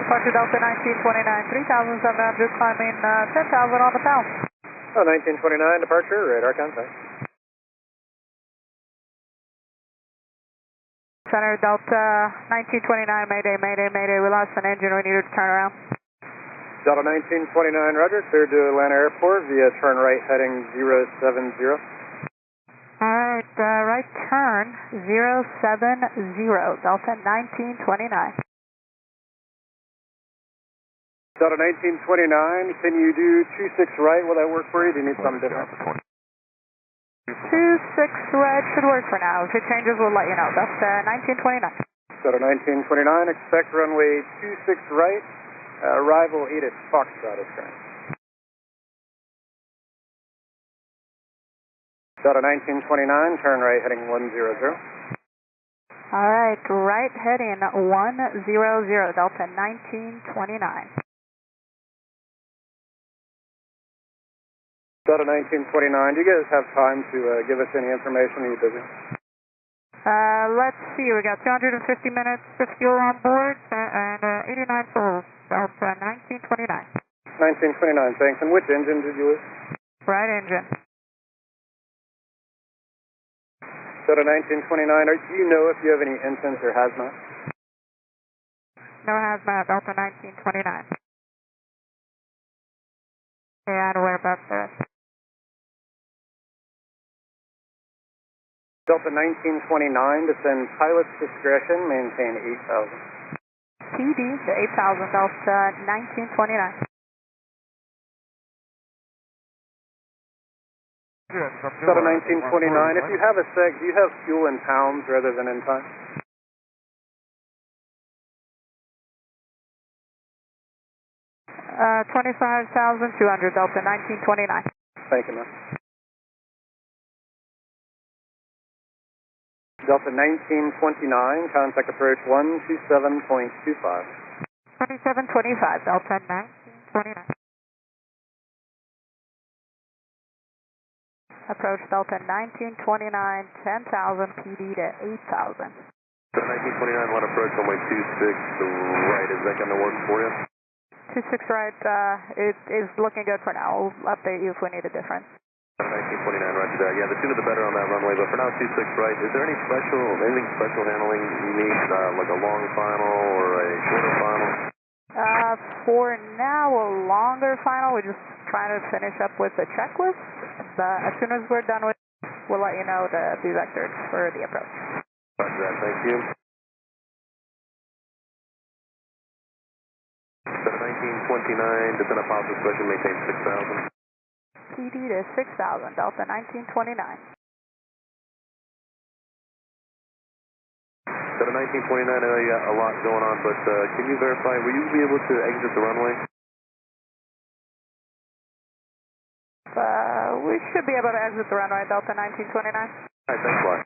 departure Delta 1929, 3,700, climbing 10,000 on the pound. Oh, 1929 departure, radar contact. Center Delta 1929, Mayday, Mayday, Mayday. We lost an engine. We needed to turn around. Delta 1929, roger. Cleared to Atlanta Airport via turn right heading 070. All right, right turn 070, Delta 1929. Delta 1929, can you do 26 right? Will that work for you? Do you need something different? 26 right should work for now. If it changes, we'll let you know. That's 1929. Delta 1929, expect runway 26 right. Arrival 8 at Foxtrot is current. Delta 1929, turn right heading 100. All right, right heading 100, Delta 1929. Delta 1929, do you guys have time to give us any information? Are you busy? Let's see, we got 250 minutes of fuel on board and 89 souls. Delta 1929. 1929, thanks. And which engine did you lose? Right engine. Delta 1929, do you know if you have any incidents or hazmat? No hazmat, Delta 1929. Yeah, and whereabouts there. Delta 1929, descend pilot's discretion, maintain 8,000. PD to 8,000, Delta 1929. Delta 1929, if you have a sec, do you have fuel in pounds rather than in time? Uh, 25,200, Delta 1929. Thank you, ma'am. Delta 1929, contact approach 127.25. 2725, Delta 1929. Approach Delta 1929, 10,000, PD to 8,000. Delta 1929, one approach, runway 26 right. Is that going to work for you? 26 right, it is looking good for now. We'll update you if we need a difference. 1929, roger that. Yeah, the sooner the better on that runway, but for now, 26 right. Is there anything special handling you need, like a long final or a shorter final? For now, a longer final. We're just trying to finish up with the checklist. But as soon as we're done with it, we'll let you know the B vectors for the approach. Roger that, thank you. Delta 1929, descend up pilot discretion, maintain 6,000. PD to 6,000, Delta 1929. Delta 1929, I know you got a lot going on, but can you verify, will you be able to exit the runway? We should be able to exit the runway, Delta 1929. All right, thanks a lot.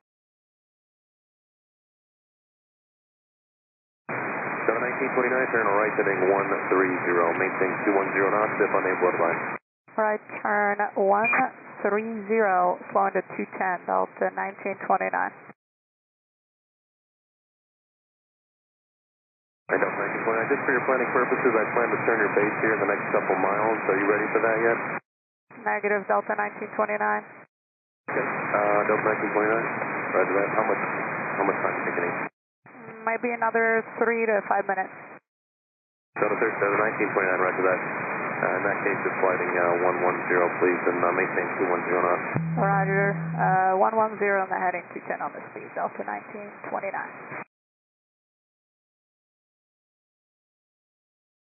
Delta 1929, turn right heading 130, maintain 210 knots, if unable to line. Right turn 130, slowing to 210, Delta 1929. Delta 1929, just for your planning purposes, I plan to turn your base here in the next couple miles. Are you ready for that yet? Negative, Delta 1929. Okay, Delta 1929, roger that. How much time do you think you need? Might be another 3 to 5 minutes. Delta 1929, roger that. In that case, just flighting 110, please, and maintain 210 knots. Roger, 110 on the heading, 210 on the speed, Delta 1929.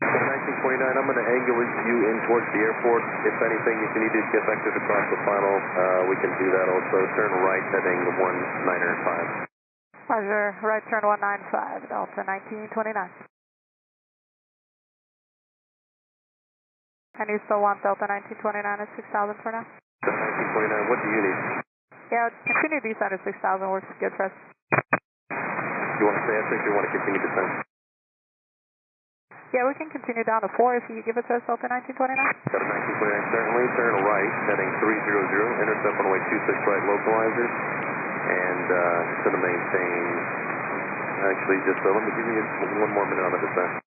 1929, I'm going to angle you in towards the airport. If anything, if you need to get vectors across the final, we can do that also. Turn right heading 195. Roger, right turn 195, Delta 1929. And you still want Delta 1929 at 6,000 for now? Delta 1929, what do you need? Yeah, continue descent at 6,000 works good for us. You want to stay at 6 or you want to continue descent? Yeah, we can continue down to 4 if you give it to us, Delta 1929. Delta 1929, certainly. Turn right, heading 300, intercept on way 26 right localizer, and it's going to maintain, actually, just let me give you one more minute on the descent.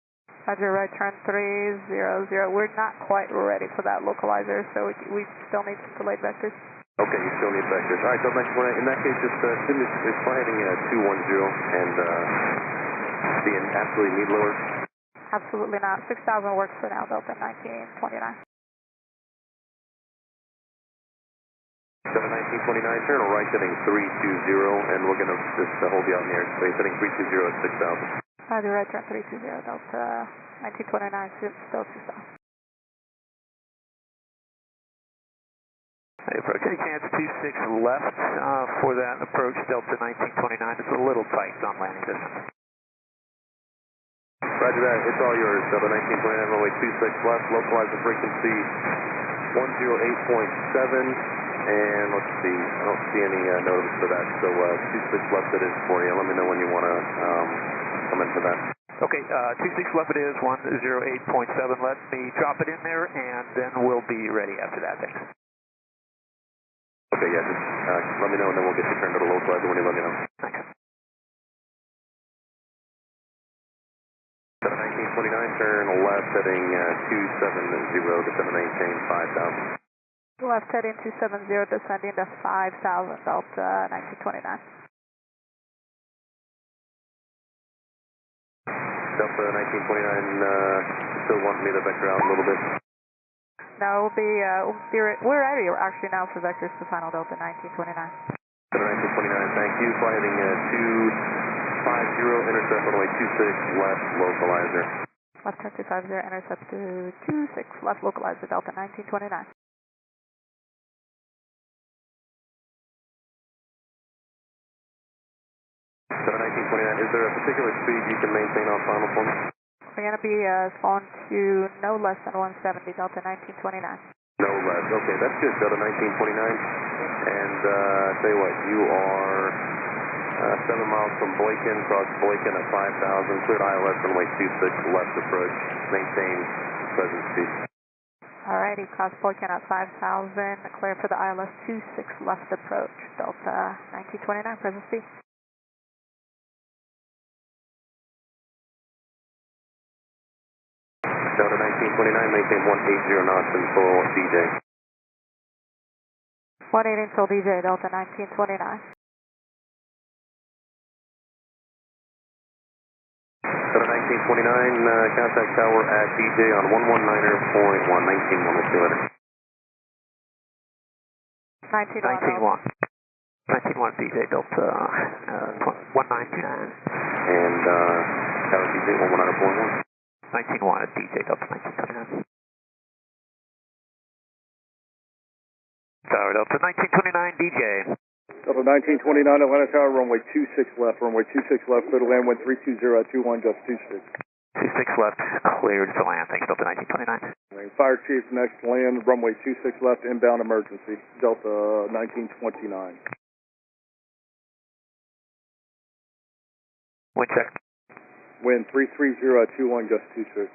Roger, right turn 300. We're not quite ready for that localizer, so we still need delayed vectors. Okay, you still need vectors. All right, Delta 1929, in that case, just fly heading 210 and be an absolutely need lower. Absolutely not. 6,000 works for now, Delta 1929. Delta 1929, turn right heading 320, and we're going to just hold you out in the airspace, heading 320 at 6,000. Roger, right turn 320, Delta 1929, still 2,000. Approach, any chance 26 left for that approach, Delta 1929. It's a little tight on landing distance. Roger that, it's all yours. Delta 1929, runway 26 left, localize the frequency 108.7, and let's see, I don't see any notice for that, so 26 left it is for you. Let me know when you want to come in for that. Okay, 26 left it is, 108.7. Let me drop it in there, and then we'll be ready after that. Thanks. Okay, yeah, just let me know, and then we'll get you turned to the localizer when you let me know. Thanks. Delta 1929, turn left heading 270, descend to maintain 5,000. Left heading 270, descending to 5,000, Delta 1929. Delta 1929, still want me to vector out a little bit? No, we're ready actually now for vectors to final Delta 1929. Delta 1929, thank you. Fly heading 250, intercept runway 26 left, localizer. Left turn 250, intercept to 26 left, localizer, Delta 1929. Delta 1929, is there a particular speed you can maintain on final for me? We're going to be flown to no less than 170, Delta 1929. No less, okay, that's good, Delta 1929. And tell you what, you are 7 miles from Boykin, cross Boykin at 5,000, cleared ILS runway 26 left approach, maintain present speed. Alrighty, cross Boykin at 5,000, clear for the ILS 26 left approach, Delta 1929, present speed. Delta 1929, maintain 180 knots until DJ. 180 until DJ, Delta 1929. Delta 1929, contact tower at DJ on 119.1, 19.1, we'll see you later. 19.1. 19.1 DJ, Delta 1929. And tower DJ 119.1. 19.1 at DJ, Delta 1929. Tower Delta 1929, DJ. Delta 1929, Atlanta Tower, runway 26 left, clear to land, wind 320 at 21, just 26. 26 left, cleared to land, thanks, Delta 1929. Fire Chief, next land, runway 26 left, inbound emergency, Delta 1929. Wind check. Wind 330 at 21, just 26.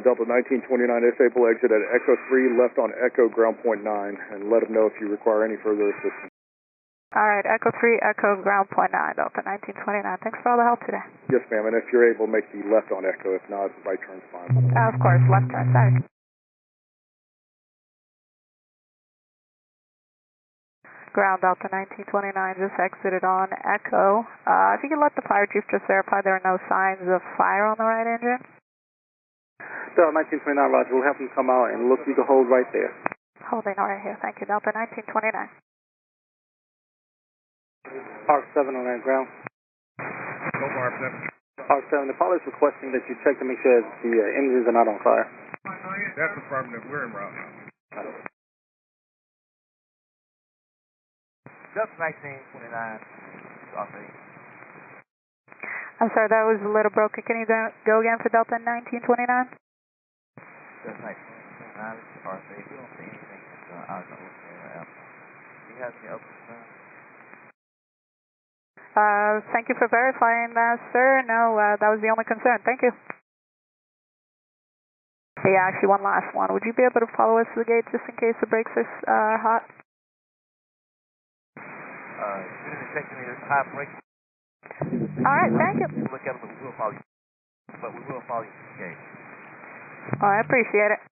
Delta 1929, disable exit at Echo 3, left on Echo, ground point 9, and let them know if you require any further assistance. Alright, Echo 3, Echo, ground point 9, Delta 1929. Thanks for all the help today. Yes, ma'am, and if you're able, make the left on Echo. If not, right turn's fine. Of course, left turn, sorry. Ground Delta 1929 just exited on Echo. If you could let the fire chief just verify there are no signs of fire on the right engine. Delta 1929, Roger. We'll have them come out and look. You can hold right there. Holding right here. Thank you. Delta 1929. Park 7 on that ground. Go Park 7. Park 7, the pilot's requesting that you check to make sure that the engines are not on fire. That's affirmative. We're en route now. Delta 1929, Aussie. I'm sorry, that was a little broken. Can you go again for Delta 1929? Delta 1929, this is RC. We don't see anything out of the ocean. Do you have any open signs? Thank you for verifying that, sir. No, that was the only concern. Thank you. Yeah, actually one last one. Would you be able to follow us to the gate just in case the brakes are hot? As soon as it takes me to high brake. Alright, thank you. Look at them, but we will follow you. But we will follow you to the gate. I appreciate it.